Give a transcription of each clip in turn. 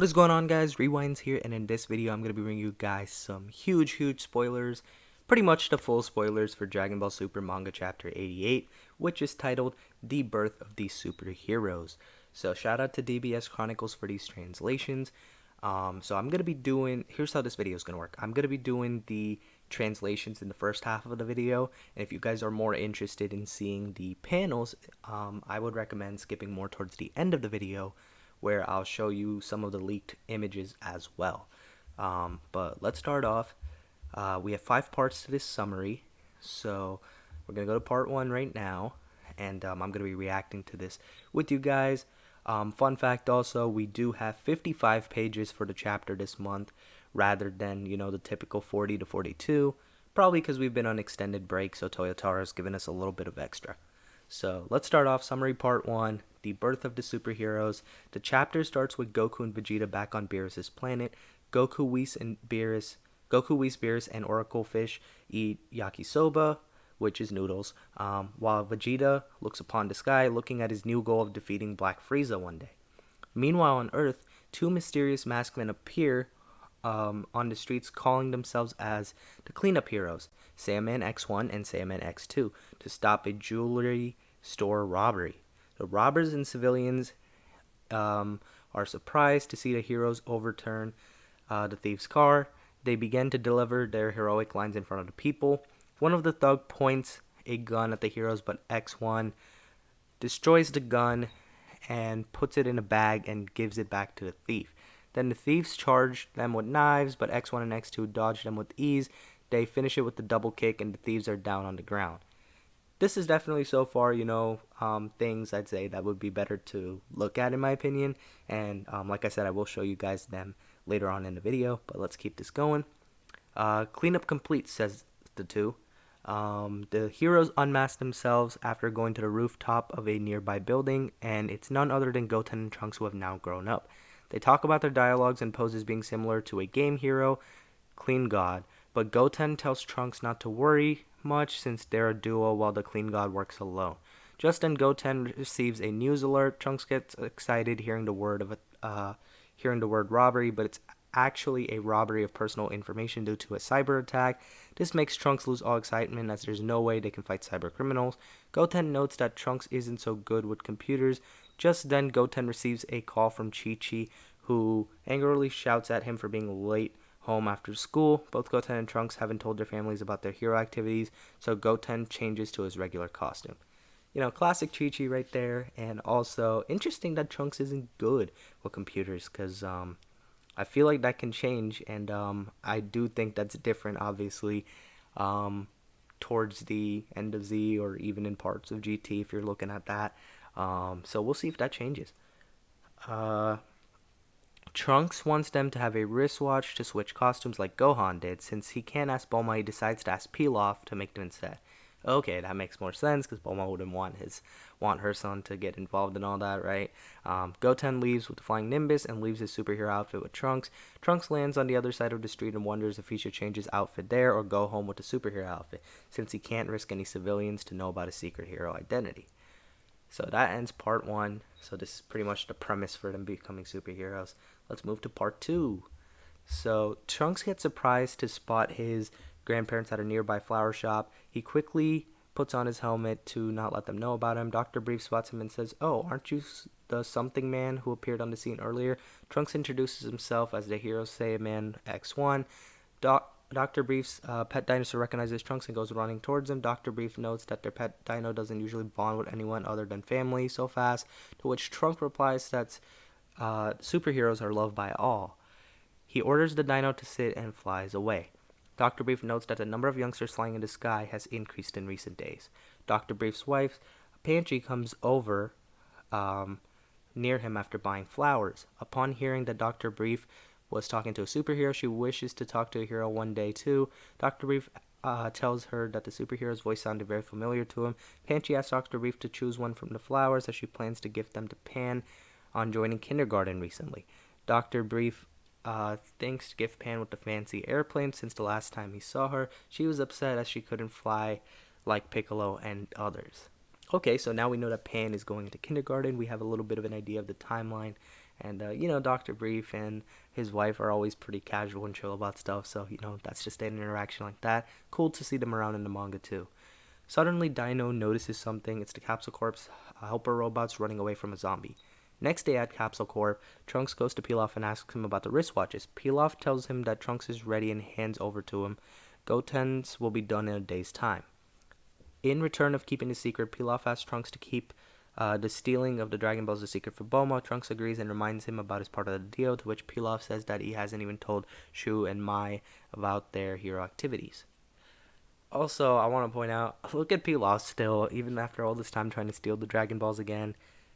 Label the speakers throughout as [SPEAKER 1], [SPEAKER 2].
[SPEAKER 1] What is going on, guys? Rewinds here, and in this video I'm going to be bringing you guys some huge spoilers, pretty much the full spoilers for Dragon Ball Super Manga Chapter 88, which is titled The Birth of the Superheroes. So shout out to DBS Chronicles for these translations. So I'm going to be doing, here's how this video is going to work. I'm going to be doing the translations in the first half of the video, and if you guys are more interested in seeing the panels, I would recommend skipping more towards the end of the video, where I'll show you some of the leaked images as well. But let's start off. We have 5 parts to this summary, so we're going to go to part 1 right now, and I'm going to be reacting to this with you guys. Fun fact also, we do have 55 pages for the chapter this month, rather than, the typical 40 to 42, probably because we've been on extended break, so Toyotaro has given us a little bit of extra. So let's start off summary part 1, the birth of the superheroes. The chapter starts with Goku and Vegeta back on Beerus' planet. Goku, Whis, Beerus, and Oracle Fish eat yakisoba, which is noodles, while Vegeta looks upon the sky, looking at his new goal of defeating Black Frieza one day. Meanwhile on Earth, 2 mysterious masked men appear on the streets, calling themselves as the cleanup heroes, Saiyaman X1 and Saiyaman X2, to stop a jewelry store robbery. The robbers and civilians are surprised to see the heroes overturn the thief's car. They begin to deliver their heroic lines in front of the people. One of the thugs points a gun at the heroes, but X1 destroys the gun and puts it in a bag and gives it back to the thief. Then the thieves charge them with knives, but X1 and X2 dodge them with ease. They finish it with the double kick, and the thieves are down on the ground. This is definitely so far, things I'd say that would be better to look at in my opinion. And like I said, I will show you guys them later on in the video, but let's keep this going. Cleanup complete, says the two. The heroes unmask themselves after going to the rooftop of a nearby building, and it's none other than Goten and Trunks, who have now grown up. They talk about their dialogues and poses being similar to a game hero, Clean God, but Goten tells Trunks not to worry much since they're a duo while the Clean God works alone. Just then Goten receives a news alert. Trunks gets excited hearing the word robbery, but it's actually a robbery of personal information due to a cyber attack. This makes Trunks lose all excitement, as there's no way they can fight cyber criminals. Goten notes that Trunks isn't so good with computers. Just then Goten receives a call from Chi-Chi, who angrily shouts at him for being late home after school. Both Goten and Trunks haven't told their families about their hero activities, so Goten changes to his regular costume. Classic Chi-Chi right there. And also interesting that Trunks isn't good with computers, because I feel like that can change, and I do think that's different, obviously, towards the end of Z, or even in parts of GT if you're looking at that. So we'll see if that changes. Trunks wants them to have a wristwatch to switch costumes like Gohan did. Since he can't ask Bulma, he decides to ask Pilaf to make them instead. Okay, that makes more sense, because Bulma wouldn't want her son to get involved in all that, right? Goten leaves with the flying Nimbus and leaves his superhero outfit with Trunks. Trunks lands on the other side of the street and wonders if he should change his outfit there or go home with the superhero outfit, since he can't risk any civilians to know about his secret hero identity. So that ends part 1. So this is pretty much the premise for them becoming superheroes. Let's move to part 2. So Trunks gets surprised to spot his grandparents at a nearby flower shop. He quickly puts on his helmet to not let them know about him. Dr. Brief spots him and says, "Oh, aren't you the something man who appeared on the scene earlier?" Trunks introduces himself as the hero Saiyaman X1. Dr. Brief's pet dinosaur recognizes Trunks and goes running towards him. Dr. Brief notes that their pet dino doesn't usually bond with anyone other than family so fast, to which Trunks replies that superheroes are loved by all. He orders the dino to sit and flies away. Dr. Brief notes that the number of youngsters flying in the sky has increased in recent days. Dr. Brief's wife, Panchi, comes over near him after buying flowers. Upon hearing that Dr. Brief was talking to a superhero, she wishes to talk to a hero one day too. Dr. Brief tells her that the superhero's voice sounded very familiar to him. Panchi asks Dr. Brief to choose one from the flowers, as she plans to gift them to Pan on joining kindergarten recently. Dr. Brief thinks to gift Pan with the fancy airplane, since the last time he saw her, she was upset as she couldn't fly like Piccolo and others. Okay, so now we know that Pan is going to kindergarten. We have a little bit of an idea of the timeline. And, Dr. Brief and his wife are always pretty casual and chill about stuff. So, that's just an interaction like that. Cool to see them around in the manga, too. Suddenly, Dino notices something. It's the Capsule Corp's helper robots running away from a zombie. Next day at Capsule Corp, Trunks goes to Pilaf and asks him about the wristwatches. Pilaf tells him that Trunks is ready and hands over to him. Goten's will be done in a day's time. In return of keeping the secret, Pilaf asks Trunks to keep the stealing of the Dragon Balls a secret for Bulma. Trunks agrees and reminds him about his part of the deal, to which Pilaf says that he hasn't even told Shu and Mai about their hero activities. Also, I want to point out, look at Pilaf still, even after all this time trying to steal the Dragon Balls again.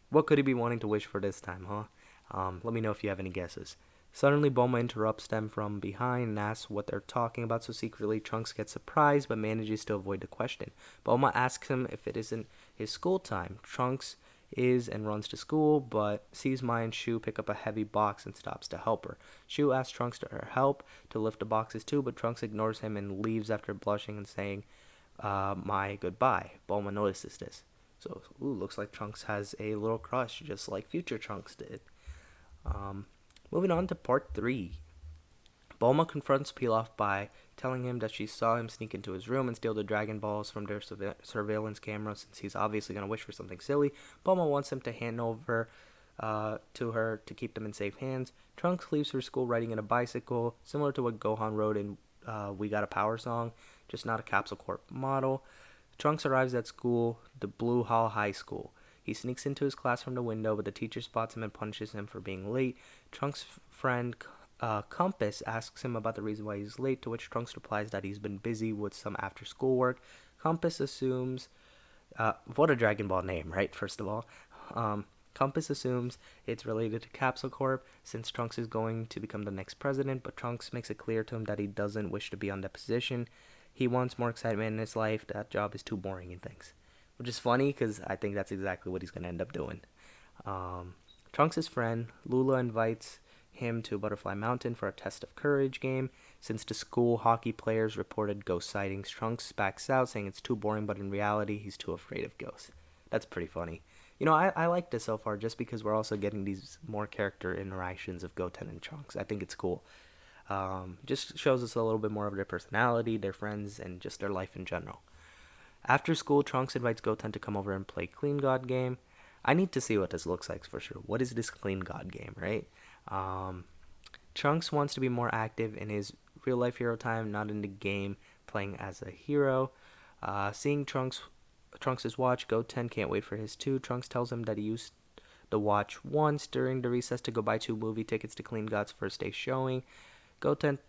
[SPEAKER 1] What could he be wanting to wish for this time, huh? Let me know if you have any guesses. Suddenly, Bulma interrupts them from behind and asks what they're talking about, so secretly Trunks gets surprised but manages to avoid the question. Bulma asks him if it isn't his school time. Trunks is and runs to school, but sees Mai and Shu pick up a heavy box and stops to help her. Shu asks Trunks to help to lift the boxes too, but Trunks ignores him and leaves after blushing and saying, Mai, goodbye. Bulma notices this. So, looks like Trunks has a little crush, just like future Trunks did. Moving on to part 3. Bulma confronts Pilaf by telling him that she saw him sneak into his room and steal the Dragon Balls from their surveillance camera. Since he's obviously going to wish for something silly, Bulma wants him to hand over to her to keep them in safe hands. Trunks leaves for school riding in a bicycle, similar to what Gohan rode in We Got a Power Song, just not a Capsule Corp model. Trunks arrives at school, the Blue Hall High School. He sneaks into his class from the window, but the teacher spots him and punishes him for being late. Trunks' friend Compass asks him about the reason why he's late, to which Trunks replies that he's been busy with some after-school work. Compass assumes... what a Dragon Ball name, right, first of all. Compass assumes it's related to Capsule Corp, since Trunks is going to become the next president, but Trunks makes it clear to him that he doesn't wish to be on that position. He wants more excitement in his life. That job is too boring and things. Which is funny, because I think that's exactly what he's going to end up doing. Trunks' friend, Lula, invites him to Butterfly Mountain for a test of courage game. Since the school hockey players reported ghost sightings, Trunks backs out, saying it's too boring, but in reality, he's too afraid of ghosts. That's pretty funny. I like this so far, just because we're also getting these more character interactions of Goten and Trunks. I think it's cool. Just shows us a little bit more of their personality, their friends, and just their life in general. After school, Trunks invites Goten to come over and play Clean God game. I need to see what this looks like for sure. What is this Clean God game, right? Trunks wants to be more active in his real life hero time, not in the game, playing as a hero. Seeing Trunks' watch, Goten can't wait for his too. Trunks tells him that he used the watch once during the recess to go buy 2 movie tickets to Clean God's first day showing. Goten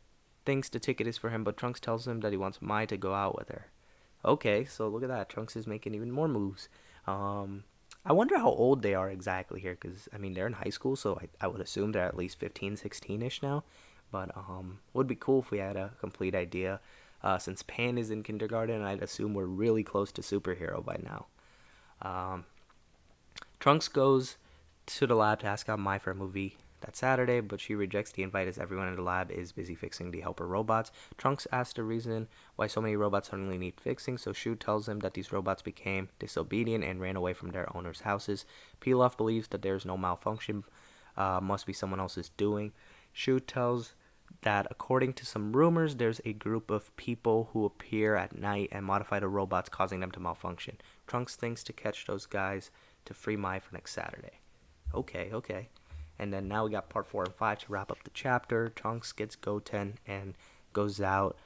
[SPEAKER 1] thinks the ticket is for him, but Trunks tells him that he wants Mai to go out with her. Okay, so look at that. Trunks is making even more moves. I wonder how old they are exactly here, because, they're in high school, so I would assume they're at least 15, 16-ish now. But would be cool if we had a complete idea. Since Pan is in kindergarten, I'd assume we're really close to superhero by now. Trunks goes to the lab to ask out Mai for a movie that Saturday, but she rejects the invite as everyone in the lab is busy fixing the helper robots. Trunks asks the reason why so many robots suddenly need fixing, so Shu tells him that these robots became disobedient and ran away from their owners' houses. Pilaf believes that there's no malfunction, must be someone else's doing. Shu tells that according to some rumors, there's a group of people who appear at night and modify the robots, causing them to malfunction. Trunks thinks to catch those guys to free Mai for next Saturday. Okay. And then now we got part 4 and 5 to wrap up the chapter. Trunks gets Goten and goes out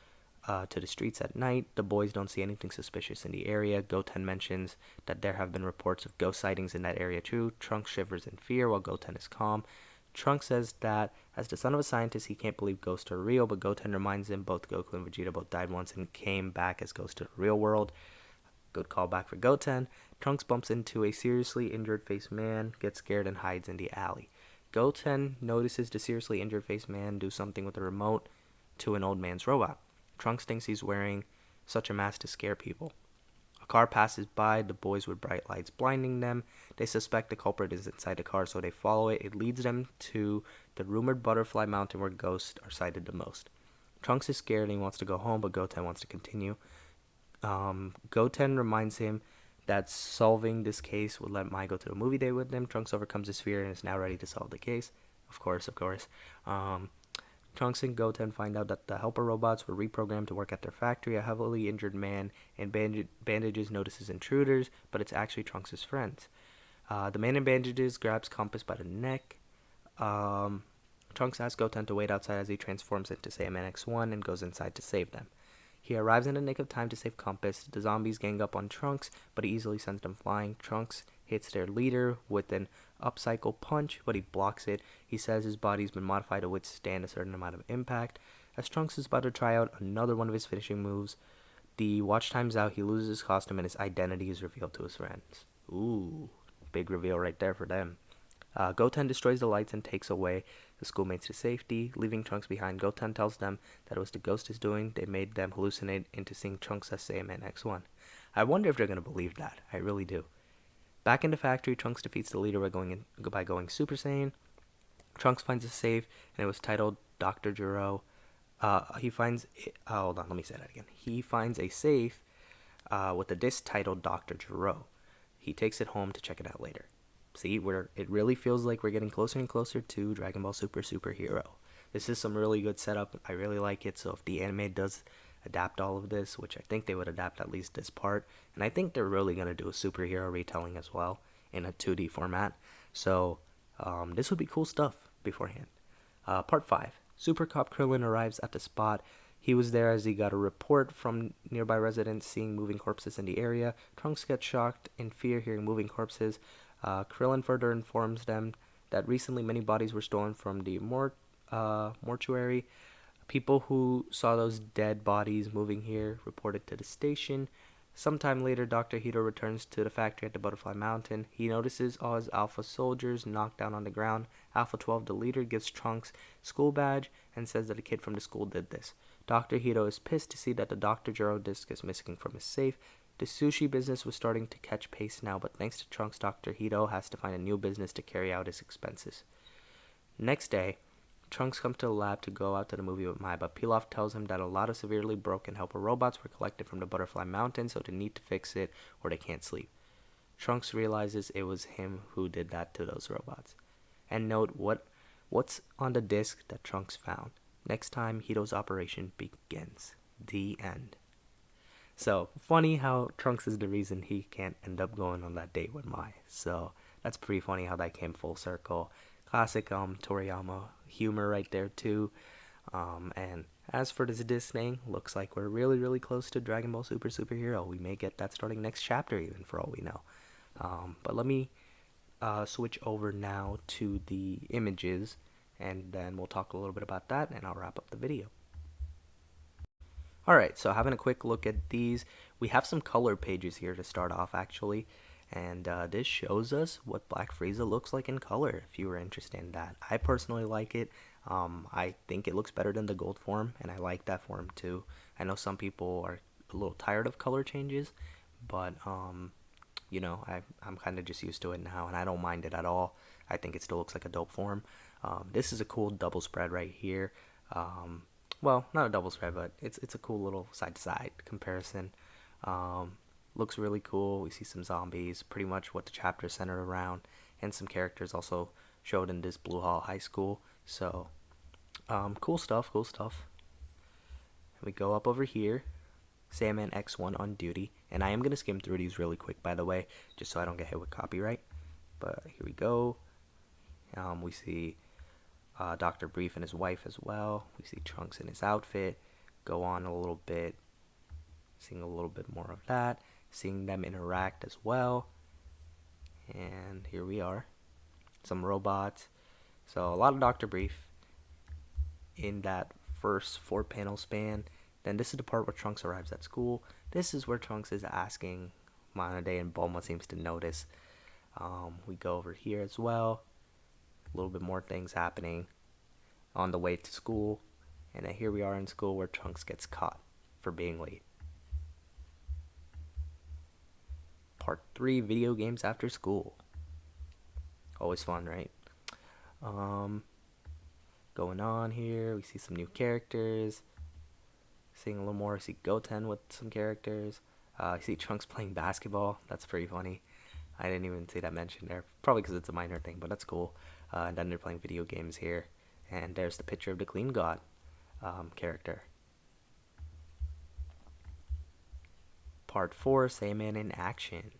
[SPEAKER 1] to the streets at night. The boys don't see anything suspicious in the area. Goten mentions that there have been reports of ghost sightings in that area too. Trunks shivers in fear while Goten is calm. Trunks says that as the son of a scientist, he can't believe ghosts are real, but Goten reminds him both Goku and Vegeta both died once and came back as ghosts to the real world. Good callback for Goten. Trunks bumps into a seriously injured faced man, gets scared, and hides in the alley. Goten notices the seriously injured faced man do something with the remote to an old man's robot. Trunks thinks he's wearing such a mask to scare people. A car passes by, the boys with bright lights blinding them. They suspect the culprit is inside the car, so they follow it. It leads them to the rumored Butterfly Mountain where ghosts are sighted the most. Trunks is scared and he wants to go home, but Goten wants to continue. Goten reminds him that solving this case would let Mai go to a movie day with them. Trunks overcomes his fear and is now ready to solve the case. Of course, of course. Um, Trunks and Goten find out that the helper robots were reprogrammed to work at their factory. A heavily injured man in bandages notices intruders, but it's actually Trunks' friends. The man in bandages grabs Compass by the neck. Um, Trunks asks Goten to wait outside as he transforms into Saiyaman X1 and goes inside to save them. He arrives in the nick of time to save Compass. The zombies gang up on Trunks, but he easily sends them flying. Trunks hits their leader with an upcycle punch, but he blocks it. He says his body's been modified to withstand a certain amount of impact. As Trunks is about to try out another one of his finishing moves, the watch time's out. He loses his costume and his identity is revealed to his friends. Ooh, big reveal right there for them. Goten destroys the lights and takes away the schoolmates to safety, leaving Trunks behind. Goten tells them that it was the ghost is doing. They made them hallucinate into seeing Trunks as Saiyaman X1. I wonder if they're going to believe that. I really do. Back in the factory, Trunks defeats the leader by going Super Saiyan. Trunks finds a safe, and it was titled Dr. Gero. He finds... hold on, let me say that again. He finds a safe with a disc titled Dr. Gero. He takes it home to check it out later. See, it really feels like we're getting closer and closer to Dragon Ball Super Superhero. This is some really good setup. I really like it. So if the anime does adapt all of this, which I think they would adapt at least this part, and I think they're really going to do a superhero retelling as well in a 2D format. So this would be cool stuff beforehand. Part 5. Super Cop Krillin arrives at the spot. He was there as he got a report from nearby residents seeing moving corpses in the area. Trunks gets shocked in fear hearing moving corpses. Krillin further informs them that recently many bodies were stolen from the mortuary. People who saw those dead bodies moving here reported to the station. Sometime later, Dr. Hito returns to the factory at the Butterfly Mountain. He notices all his Alpha soldiers knocked down on the ground. Alpha 12, the leader, gives Trunks school badge and says that a kid from the school did this. Dr. Hito is pissed to see that the Dr. Gero disc is missing from his safe. The sushi business was starting to catch pace now, but thanks to Trunks, Dr. Hito has to find a new business to carry out his expenses. Next day, Trunks comes to the lab to go out to the movie with Mai, but Pilaf tells him that a lot of severely broken helper robots were collected from the Butterfly Mountain, so they need to fix it or they can't sleep. Trunks realizes it was him who did that to those robots. And note what's on the disc that Trunks found. Next time, Hito's operation begins. The end. So, funny how Trunks is the reason he can't end up going on that date with Mai. So, that's pretty funny how that came full circle. Classic Toriyama humor right there too. And as for this disc thing, looks like we're really, really close to Dragon Ball Super Superhero. We may get that starting next chapter even, for all we know. But let me switch over now to the images, and then we'll talk a little bit about that, and I'll wrap up the video. Alright, so having a quick look at these, we have some color pages here to start off actually, and this shows us what Black Frieza looks like in color, if you were interested in that. I personally like it. I think it looks better than the gold form, and I like that form too. I know some people are a little tired of color changes, but you know, I'm kind of just used to it now, and I don't mind it at all. I think it still looks like a dope form. This is a cool double spread right here. Well, not a double spread, but it's a cool little side-to-side comparison. Looks really cool. We see some zombies, pretty much what the chapter is centered around, and some characters also showed in this Blue Hall High School. So, cool stuff, cool stuff. And we go up over here, Saiyaman X1 on duty, and I am going to skim through these really quick, by the way, just so I don't get hit with copyright. But here we go. We see Dr. Brief and his wife as well. We see Trunks in his outfit. Go on a little bit, seeing a little bit more of that, seeing them interact as well. And here we are, some robots. So a lot of Dr. Brief in that first 4-panel span. Then this is the part where Trunks arrives at school. This is where Trunks is asking Monode, and Bulma seems to notice. We go over here as well. A little bit more things happening on the way to school, and then here we are in school where Trunks gets caught for being late. Part 3, video games after school. Always fun, right? Going on here, we see some new characters. Seeing a little more, we see Goten with some characters. I see Trunks playing basketball. That's pretty funny. I didn't even see that mentioned there. Probably because it's a minor thing, but that's cool. And then they're playing video games here. And there's the picture of the Clean God character. Part 4, Saiyaman in action.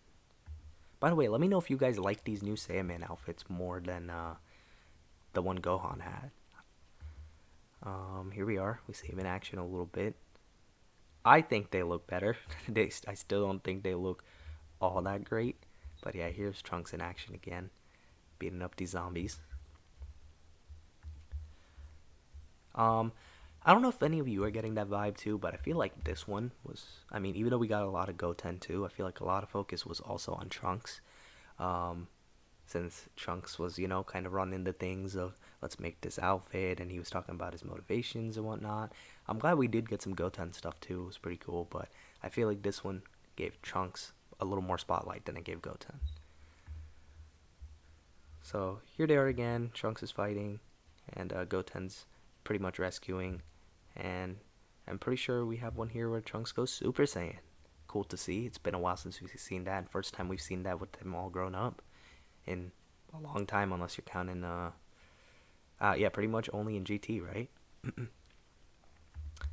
[SPEAKER 1] By the way, let me know if you guys like these new Saiyaman outfits more than the one Gohan had. Here we are. We see him in action a little bit. I think they look better. I still don't think they look all that great. But yeah, here's Trunks in action again, beating up these zombies. I don't know if any of you are getting that vibe too, but I feel like this one was, I mean, even though we got a lot of Goten too, I feel like a lot of focus was also on Trunks. Um, since Trunks was, kind of running the things of let's make this outfit, and he was talking about his motivations and whatnot. I'm glad we did get some Goten stuff too. It was pretty cool, but I feel like this one gave Trunks a little more spotlight than it gave Goten. So here they are again. Trunks is fighting, and Goten's pretty much rescuing, and I'm pretty sure we have one here where Trunks goes Super Saiyan. Cool to see. It's been a while since we've seen that. First time we've seen that with them all grown up in a long time, unless you're counting yeah, pretty much only in GT, right?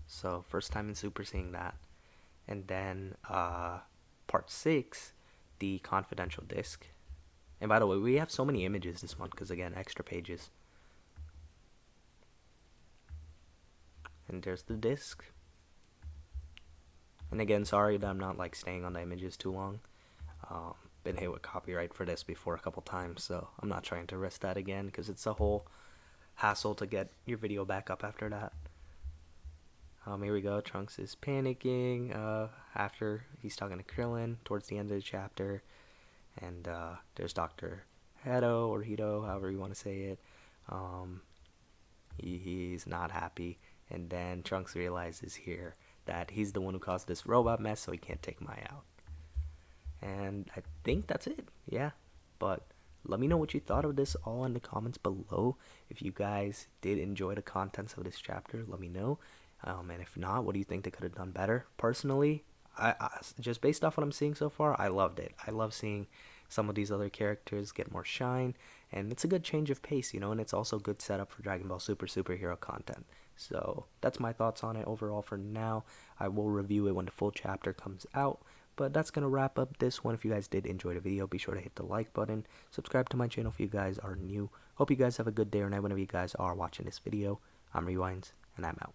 [SPEAKER 1] So first time in Super seeing that. And then part 6, the confidential disc. And by the way, we have so many images this month because again, extra pages. And there's the disc. And again, sorry that I'm not like staying on the images too long. Been hit with copyright for this before a couple times, so I'm not trying to risk that again because it's a whole hassle to get your video back up after that. Here we go. Trunks is panicking after he's talking to Krillin towards the end of the chapter, and there's Dr. Hedo or Hito, however you want to say it. He's not happy, and then Trunks realizes here that he's the one who caused this robot mess, so he can't take Mai out. And I think that's it. Yeah, but let me know what you thought of this all in the comments below. If you guys did enjoy the contents of this chapter, let me know. And if not, what do you think they could have done better? Personally, I just based off what I'm seeing so far, I loved it. I love seeing some of these other characters get more shine, and it's a good change of pace, and it's also good setup for Dragon Ball Super superhero content. So that's my thoughts on it overall for now. I will review it when the full chapter comes out. But that's going to wrap up this one. If you guys did enjoy the video, be sure to hit the like button. Subscribe to my channel if you guys are new. Hope you guys have a good day or night whenever you guys are watching this video. I'm Rewinds, and I'm out.